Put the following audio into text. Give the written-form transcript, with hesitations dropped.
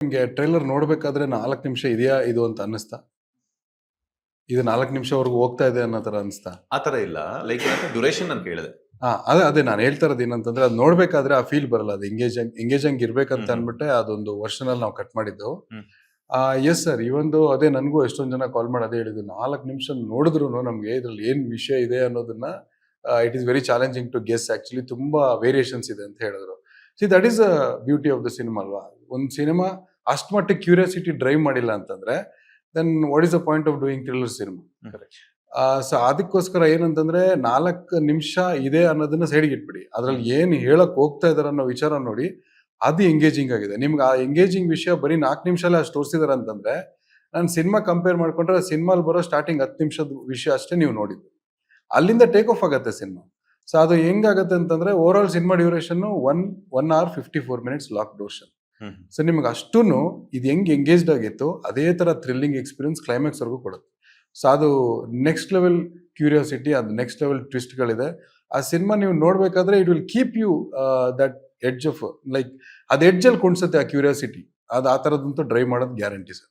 ನಿಮ್ಗೆ ಟ್ರೈಲರ್ ನೋಡ್ಬೇಕಾದ್ರೆ 4 ನಿಮಿಷ ಇದೆಯಾ ಇದು ಅಂತ ಅನ್ನಿಸ್ತಾ? ಇದು 4 ನಿಮಿಷವರೆಗೂ ಹೋಗ್ತಾ ಇದೆ ಅನ್ನೋ ತರ ಅನ್ಸ್ತಾ? ಆ ತರ ಇಲ್ಲ. ಲೈಕ್ ಡ್ಯೂರೇಷನ್ ಅಂತ ಕೇಳಿದೆ. ಅದೇ ನಾನು ಹೇಳ್ತಾ ಇರೋದು ಏನಂತಂದ್ರೆ ಅದು ನೋಡ್ಬೇಕಾದ್ರೆ ಆ ಫೀಲ್ ಬರಲ್ಲ. ಅದು ಎಂಗೇಜಿಂಗ್ ಇರ್ಬೇಕಂತ ಅನ್ಬಿಟ್ಟೆ ಅದೊಂದು ವರ್ಷನ್ ಅಲ್ಲಿ ನಾವು ಕಟ್ ಮಾಡಿದ್ದು. ಎಸ್ ಸರ್, ಈ ಒಂದು ಅದೇ ನನಗೂ ಎಷ್ಟೊಂದು ಜನ ಕಾಲ್ ಮಾಡಿ ಅದೇ ಹೇಳಿದ್ರು, 4 ನಿಮಿಷ ನೋಡಿದ್ರು ನಮ್ಗೆ ಇದ್ರಲ್ಲಿ ಏನ್ ವಿಷಯ ಇದೆ ಅನ್ನೋದನ್ನ it is very challenging to guess. Actually ತುಂಬಾ ವೇರಿಯೇಷನ್ಸ್ ಇದೆ ಅಂತ ಹೇಳಿದ್ರು. See that is a beauty of the cinema ಅಲ್ವಾ. ಒಂದು ಸಿನಿಮಾ ಅಷ್ಟು ಮಟ್ಟಿಗೆ ಕ್ಯೂರಿಯಾಸಿಟಿ ಡ್ರೈವ್ ಮಾಡಿಲ್ಲ ಅಂತಂದ್ರೆ then what is the point of doing thriller cinema? So ಅದಕ್ಕೋಸ್ಕರ ಏನಂತಂದ್ರೆ 4 ನಿಮಿಷ ಇದೆ ಅನ್ನೋದನ್ನ ಸೈಡ್ಗೆ ಇಟ್ಬಿಡಿ, ಅದ್ರಲ್ಲಿ ಏನ್ ಹೇಳಕ್ ಹೋಗ್ತಾ ಇದಾರೆ ಅನ್ನೋ ವಿಚಾರ ನೋಡಿ, ಅದು ಎಂಗೇಜಿಂಗ್ ಆಗಿದೆ. ನಿಮ್ಗೆ ಆ ಎಂಗೇಜಿಂಗ್ ವಿಷಯ ಬರೀ 4 ನಿಮಿಷಲ್ಲೇ ಅಷ್ಟು ತೋರಿಸಿದಾರೆ ಅಂತಂದ್ರೆ, ನಾನು ಸಿನಿಮಾ ಕಂಪೇರ್ ಮಾಡ್ಕೊಂಡ್ರೆ ಸಿನಿಮಾಲ್ ಬರೋ ಸ್ಟಾರ್ಟಿಂಗ್ 10 ನಿಮಿಷದ ವಿಷಯ ಅಷ್ಟೇ ನೀವು ನೋಡಿದ್ದು, ಅಲ್ಲಿಂದ ಟೇಕ್ ಆಫ್ ಆಗತ್ತೆ ಸಿನಿಮಾ. ಸೊ ಅದು ಹೆಂಗಾಗತ್ತೆ ಅಂತಂದ್ರೆ overall cinema duration 1 hour 54 minutes ಲಾಕ್ ಡೋಷನ್. ಸೊ ನಿಮ್ಗೆ ಅಷ್ಟೂನು ಇದು ಹೆಂಗ್ ಎಂಗೇಜ್ಡ್ ಆಗಿತ್ತು ಅದೇ ತರ ಥ್ರಿಲ್ಲಿಂಗ್ ಎಕ್ಸ್ಪೀರಿಯನ್ಸ್ ಕ್ಲೈಮ್ಯಾಕ್ಸ್ ವರ್ಗೂ ಕೊಡುತ್ತೆ. ಸೊ ಅದು ನೆಕ್ಸ್ಟ್ ಲೆವೆಲ್ ಕ್ಯೂರಿಯಾಸಿಟಿ, ಅದು ನೆಕ್ಸ್ಟ್ ಲೆವೆಲ್ ಟ್ವಿಸ್ಟ್ಗಳಿದೆ. ಆ ಸಿನಿಮಾ ನೀವು ನೋಡ್ಬೇಕಾದ್ರೆ it will keep you that edge of like, ಅದು ಎಡ್ಜ್ ಅಲ್ಲಿ ಕುಣಿಸುತ್ತೆ ಆ ಕ್ಯೂರಿಯಾಸಿಟಿ. ಅದು ಆ ಥರದಂತೂ ಡ್ರೈವ್ ಮಾಡೋದು ಗ್ಯಾರಂಟಿ ಸರ್.